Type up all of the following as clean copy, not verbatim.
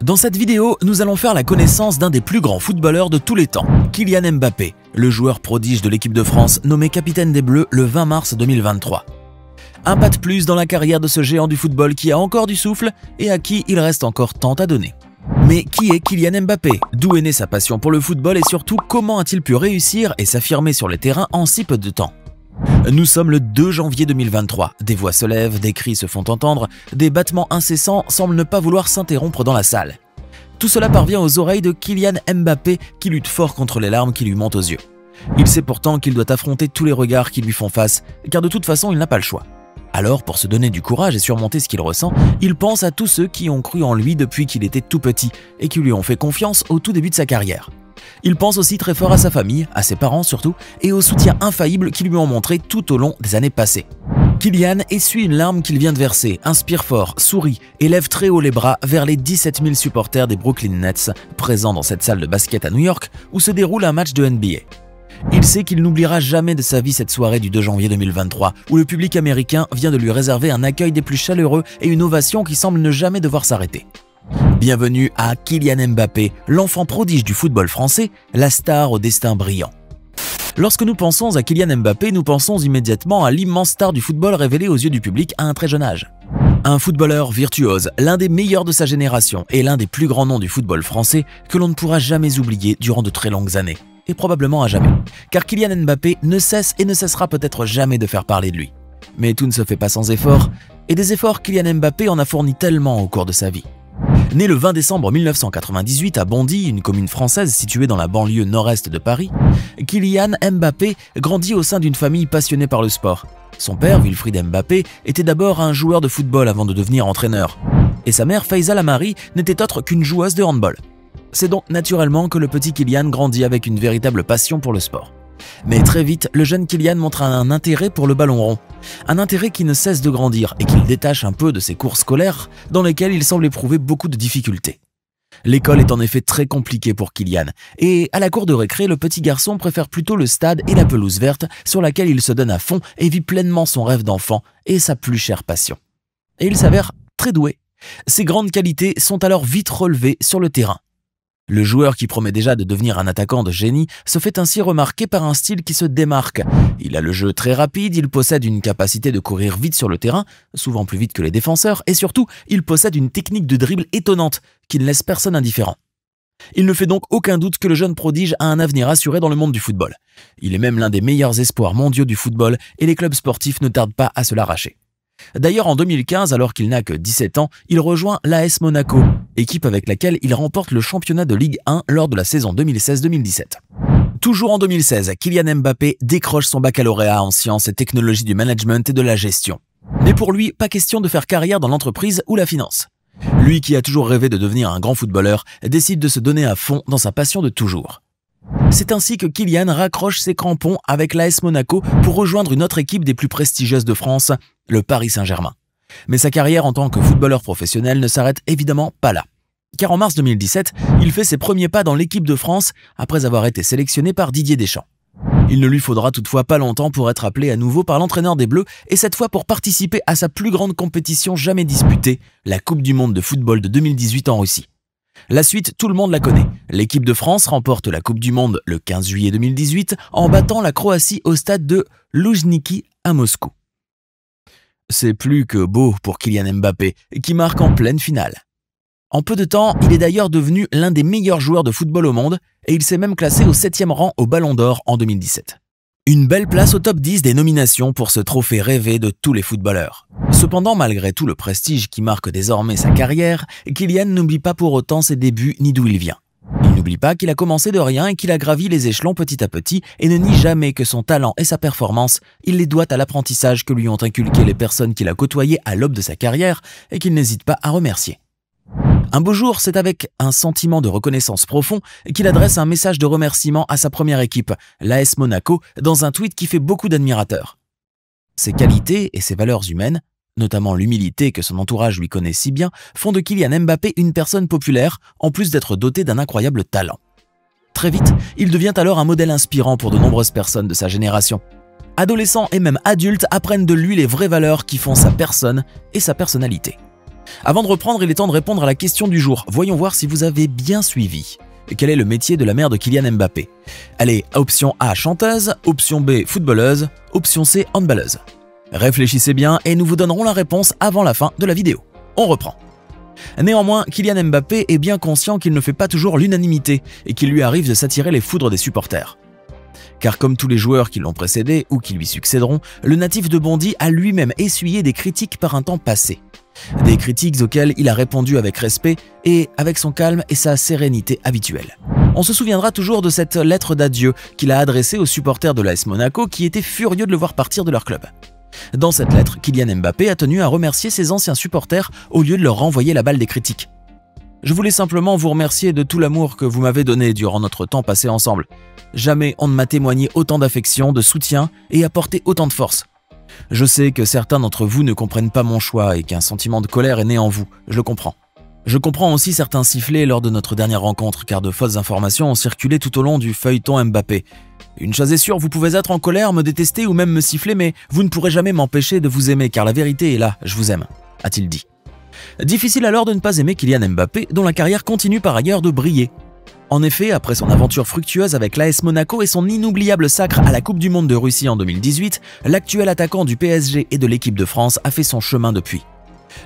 Dans cette vidéo, nous allons faire la connaissance d'un des plus grands footballeurs de tous les temps, Kylian Mbappé, le joueur prodige de l'équipe de France nommé capitaine des Bleus le 20 mars 2023. Un pas de plus dans la carrière de ce géant du football qui a encore du souffle et à qui il reste encore tant à donner. Mais qui est Kylian Mbappé? D'où est née sa passion pour le football et surtout comment a-t-il pu réussir et s'affirmer sur les terrains en si peu de temps? Nous sommes le 2 janvier 2023, des voix se lèvent, des cris se font entendre, des battements incessants semblent ne pas vouloir s'interrompre dans la salle. Tout cela parvient aux oreilles de Kylian Mbappé qui lutte fort contre les larmes qui lui montent aux yeux. Il sait pourtant qu'il doit affronter tous les regards qui lui font face, car de toute façon il n'a pas le choix. Alors, pour se donner du courage et surmonter ce qu'il ressent, il pense à tous ceux qui ont cru en lui depuis qu'il était tout petit et qui lui ont fait confiance au tout début de sa carrière. Il pense aussi très fort à sa famille, à ses parents surtout, et au soutien infaillible qu'ils lui ont montré tout au long des années passées. Kylian essuie une larme qu'il vient de verser, inspire fort, sourit et lève très haut les bras vers les 17 000 supporters des Brooklyn Nets présents dans cette salle de basket à New York où se déroule un match de NBA. Il sait qu'il n'oubliera jamais de sa vie cette soirée du 2 janvier 2023 où le public américain vient de lui réserver un accueil des plus chaleureux et une ovation qui semble ne jamais devoir s'arrêter. Bienvenue à Kylian Mbappé, l'enfant prodige du football français, la star au destin brillant. Lorsque nous pensons à Kylian Mbappé, nous pensons immédiatement à l'immense star du football révélé aux yeux du public à un très jeune âge. Un footballeur virtuose, l'un des meilleurs de sa génération et l'un des plus grands noms du football français que l'on ne pourra jamais oublier durant de très longues années, et probablement à jamais. Car Kylian Mbappé ne cesse et ne cessera peut-être jamais de faire parler de lui. Mais tout ne se fait pas sans effort, et des efforts Kylian Mbappé en a fourni tellement au cours de sa vie. Né le 20 décembre 1998 à Bondy, une commune française située dans la banlieue nord-est de Paris, Kylian Mbappé grandit au sein d'une famille passionnée par le sport. Son père, Wilfried Mbappé, était d'abord un joueur de football avant de devenir entraîneur. Et sa mère, Faiza Lamari, n'était autre qu'une joueuse de handball. C'est donc naturellement que le petit Kylian grandit avec une véritable passion pour le sport. Mais très vite, le jeune Kylian montre un intérêt pour le ballon rond. Un intérêt qui ne cesse de grandir et qu'il détache un peu de ses cours scolaires dans lesquels il semble éprouver beaucoup de difficultés. L'école est en effet très compliquée pour Kylian et à la cour de récré, le petit garçon préfère plutôt le stade et la pelouse verte sur laquelle il se donne à fond et vit pleinement son rêve d'enfant et sa plus chère passion. Et il s'avère très doué. Ses grandes qualités sont alors vite relevées sur le terrain. Le joueur qui promet déjà de devenir un attaquant de génie se fait ainsi remarquer par un style qui se démarque. Il a le jeu très rapide, il possède une capacité de courir vite sur le terrain, souvent plus vite que les défenseurs, et surtout, il possède une technique de dribble étonnante qui ne laisse personne indifférent. Il ne fait donc aucun doute que le jeune prodige a un avenir assuré dans le monde du football. Il est même l'un des meilleurs espoirs mondiaux du football et les clubs sportifs ne tardent pas à se l'arracher. D'ailleurs, en 2015, alors qu'il n'a que 17 ans, il rejoint l'AS Monaco, équipe avec laquelle il remporte le championnat de Ligue 1 lors de la saison 2016-2017. Toujours en 2016, Kylian Mbappé décroche son baccalauréat en sciences et technologies du management et de la gestion. Mais pour lui, pas question de faire carrière dans l'entreprise ou la finance. Lui qui a toujours rêvé de devenir un grand footballeur, décide de se donner à fond dans sa passion de toujours. C'est ainsi que Kylian raccroche ses crampons avec l'AS Monaco pour rejoindre une autre équipe des plus prestigieuses de France, le Paris Saint-Germain. Mais sa carrière en tant que footballeur professionnel ne s'arrête évidemment pas là. Car en mars 2017, il fait ses premiers pas dans l'équipe de France après avoir été sélectionné par Didier Deschamps. Il ne lui faudra toutefois pas longtemps pour être appelé à nouveau par l'entraîneur des Bleus et cette fois pour participer à sa plus grande compétition jamais disputée, la Coupe du Monde de football de 2018 en Russie. La suite, tout le monde la connaît. L'équipe de France remporte la Coupe du Monde le 15 juillet 2018 en battant la Croatie au stade de Loujniki à Moscou. C'est plus que beau pour Kylian Mbappé, qui marque en pleine finale. En peu de temps, il est d'ailleurs devenu l'un des meilleurs joueurs de football au monde et il s'est même classé au 7e rang au Ballon d'Or en 2017. Une belle place au top 10 des nominations pour ce trophée rêvé de tous les footballeurs. Cependant, malgré tout le prestige qui marque désormais sa carrière, Kylian n'oublie pas pour autant ses débuts ni d'où il vient. Il n'oublie pas qu'il a commencé de rien et qu'il a gravi les échelons petit à petit et ne nie jamais que son talent et sa performance, il les doit à l'apprentissage que lui ont inculqué les personnes qu'il a côtoyées à l'aube de sa carrière et qu'il n'hésite pas à remercier. Un beau jour, c'est avec un sentiment de reconnaissance profond qu'il adresse un message de remerciement à sa première équipe, l'AS Monaco, dans un tweet qui fait beaucoup d'admirateurs. Ses qualités et ses valeurs humaines, notamment l'humilité que son entourage lui connaît si bien, font de Kylian Mbappé une personne populaire, en plus d'être doté d'un incroyable talent. Très vite, il devient alors un modèle inspirant pour de nombreuses personnes de sa génération. Adolescents et même adultes apprennent de lui les vraies valeurs qui font sa personne et sa personnalité. Avant de reprendre, il est temps de répondre à la question du jour. Voyons voir si vous avez bien suivi. Quel est le métier de la mère de Kylian Mbappé? Allez, option A, chanteuse, option B, footballeuse, option C, handballeuse. Réfléchissez bien et nous vous donnerons la réponse avant la fin de la vidéo. On reprend. Néanmoins, Kylian Mbappé est bien conscient qu'il ne fait pas toujours l'unanimité et qu'il lui arrive de s'attirer les foudres des supporters. Car comme tous les joueurs qui l'ont précédé ou qui lui succéderont, le natif de Bondy a lui-même essuyé des critiques par un temps passé. Des critiques auxquelles il a répondu avec respect et avec son calme et sa sérénité habituelle. On se souviendra toujours de cette lettre d'adieu qu'il a adressée aux supporters de l'AS Monaco qui étaient furieux de le voir partir de leur club. Dans cette lettre, Kylian Mbappé a tenu à remercier ses anciens supporters au lieu de leur renvoyer la balle des critiques. Je voulais simplement vous remercier de tout l'amour que vous m'avez donné durant notre temps passé ensemble. Jamais on ne m'a témoigné autant d'affection, de soutien et apporté autant de force. Je sais que certains d'entre vous ne comprennent pas mon choix et qu'un sentiment de colère est né en vous, je le comprends. Je comprends aussi certains sifflets lors de notre dernière rencontre car de fausses informations ont circulé tout au long du feuilleton Mbappé. Une chose est sûre, vous pouvez être en colère, me détester ou même me siffler, mais vous ne pourrez jamais m'empêcher de vous aimer car la vérité est là, je vous aime, a-t-il dit. Difficile alors de ne pas aimer Kylian Mbappé, dont la carrière continue par ailleurs de briller. En effet, après son aventure fructueuse avec l'AS Monaco et son inoubliable sacre à la Coupe du Monde de Russie en 2018, l'actuel attaquant du PSG et de l'équipe de France a fait son chemin depuis.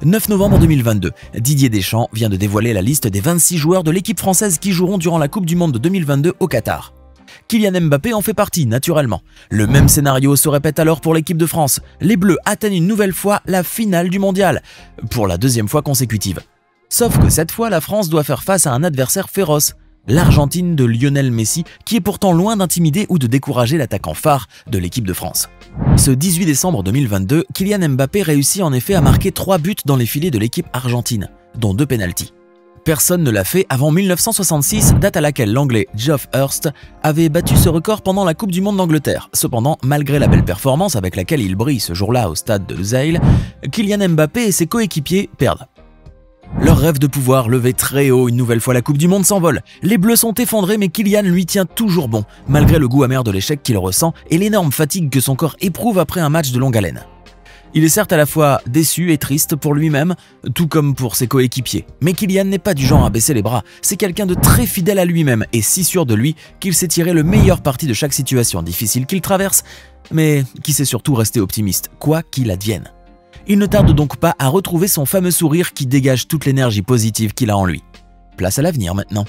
9 novembre 2022, Didier Deschamps vient de dévoiler la liste des 26 joueurs de l'équipe française qui joueront durant la Coupe du Monde de 2022 au Qatar. Kylian Mbappé en fait partie, naturellement. Le même scénario se répète alors pour l'équipe de France. Les Bleus atteignent une nouvelle fois la finale du mondial, pour la deuxième fois consécutive. Sauf que cette fois, la France doit faire face à un adversaire féroce, l'Argentine de Lionel Messi, qui est pourtant loin d'intimider ou de décourager l'attaquant phare de l'équipe de France. Ce 18 décembre 2022, Kylian Mbappé réussit en effet à marquer 3 buts dans les filets de l'équipe argentine, dont 2 pénaltys. Personne ne l'a fait avant 1966, date à laquelle l'Anglais Geoff Hurst avait battu ce record pendant la Coupe du Monde d'Angleterre. Cependant, malgré la belle performance avec laquelle il brille ce jour-là au stade de Lusail, Kylian Mbappé et ses coéquipiers perdent. Leur rêve de pouvoir lever très haut une nouvelle fois la Coupe du Monde s'envole. Les Bleus sont effondrés mais Kylian lui tient toujours bon, malgré le goût amer de l'échec qu'il ressent et l'énorme fatigue que son corps éprouve après un match de longue haleine. Il est certes à la fois déçu et triste pour lui-même, tout comme pour ses coéquipiers. Mais Kylian n'est pas du genre à baisser les bras, c'est quelqu'un de très fidèle à lui-même et si sûr de lui qu'il sait tirer le meilleur parti de chaque situation difficile qu'il traverse, mais qui sait surtout rester optimiste, quoi qu'il advienne. Il ne tarde donc pas à retrouver son fameux sourire qui dégage toute l'énergie positive qu'il a en lui. Place à l'avenir maintenant.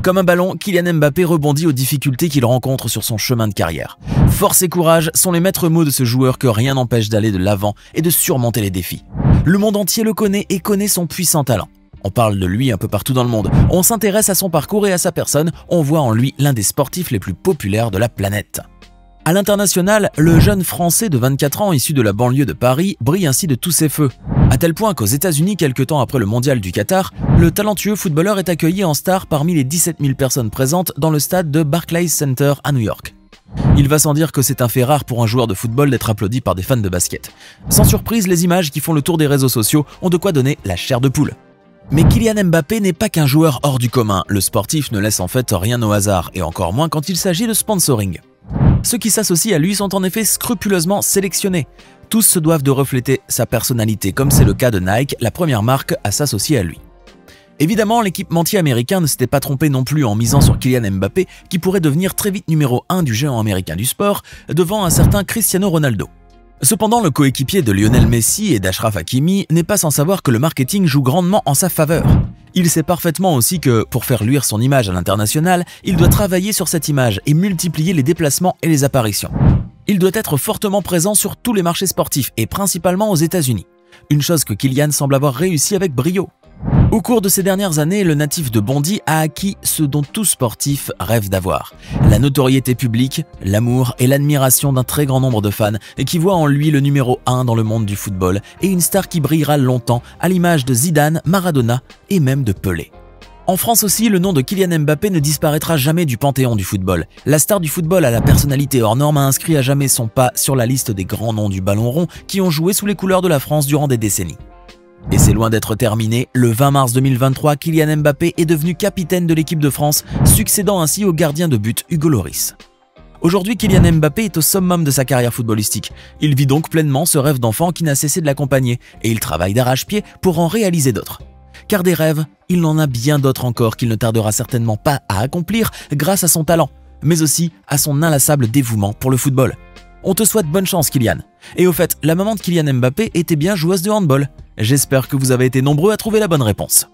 Comme un ballon, Kylian Mbappé rebondit aux difficultés qu'il rencontre sur son chemin de carrière. Force et courage sont les maîtres mots de ce joueur que rien n'empêche d'aller de l'avant et de surmonter les défis. Le monde entier le connaît et connaît son puissant talent. On parle de lui un peu partout dans le monde, on s'intéresse à son parcours et à sa personne, on voit en lui l'un des sportifs les plus populaires de la planète. À l'international, le jeune Français de 24 ans issu de la banlieue de Paris brille ainsi de tous ses feux. À tel point qu'aux États-Unis, quelques temps après le mondial du Qatar, le talentueux footballeur est accueilli en star parmi les 17 000 personnes présentes dans le stade de Barclays Center à New York. Il va sans dire que c'est un fait rare pour un joueur de football d'être applaudi par des fans de basket. Sans surprise, les images qui font le tour des réseaux sociaux ont de quoi donner la chair de poule. Mais Kylian Mbappé n'est pas qu'un joueur hors du commun. Le sportif ne laisse en fait rien au hasard, et encore moins quand il s'agit de sponsoring. Ceux qui s'associent à lui sont en effet scrupuleusement sélectionnés. Tous se doivent de refléter sa personnalité, comme c'est le cas de Nike, la première marque à s'associer à lui. Évidemment, l'équipementier américain ne s'était pas trompé non plus en misant sur Kylian Mbappé, qui pourrait devenir très vite numéro 1 du géant américain du sport, devant un certain Cristiano Ronaldo. Cependant, le coéquipier de Lionel Messi et d'Achraf Hakimi n'est pas sans savoir que le marketing joue grandement en sa faveur. Il sait parfaitement aussi que, pour faire luire son image à l'international, il doit travailler sur cette image et multiplier les déplacements et les apparitions. Il doit être fortement présent sur tous les marchés sportifs et principalement aux États-Unis. Une chose que Kylian semble avoir réussi avec brio. Au cours de ces dernières années, le natif de Bondy a acquis ce dont tout sportif rêve d'avoir. La notoriété publique, l'amour et l'admiration d'un très grand nombre de fans et qui voient en lui le numéro 1 dans le monde du football et une star qui brillera longtemps à l'image de Zidane, Maradona et même de Pelé. En France aussi, le nom de Kylian Mbappé ne disparaîtra jamais du panthéon du football. La star du football à la personnalité hors norme a inscrit à jamais son pas sur la liste des grands noms du ballon rond qui ont joué sous les couleurs de la France durant des décennies. Et c'est loin d'être terminé, le 20 mars 2023, Kylian Mbappé est devenu capitaine de l'équipe de France, succédant ainsi au gardien de but Hugo Lloris. Aujourd'hui, Kylian Mbappé est au summum de sa carrière footballistique. Il vit donc pleinement ce rêve d'enfant qui n'a cessé de l'accompagner et il travaille d'arrache-pied pour en réaliser d'autres. Car des rêves, il en a bien d'autres encore qu'il ne tardera certainement pas à accomplir grâce à son talent, mais aussi à son inlassable dévouement pour le football. On te souhaite bonne chance, Kylian. Et au fait, la maman de Kylian Mbappé était bien joueuse de handball. J'espère que vous avez été nombreux à trouver la bonne réponse.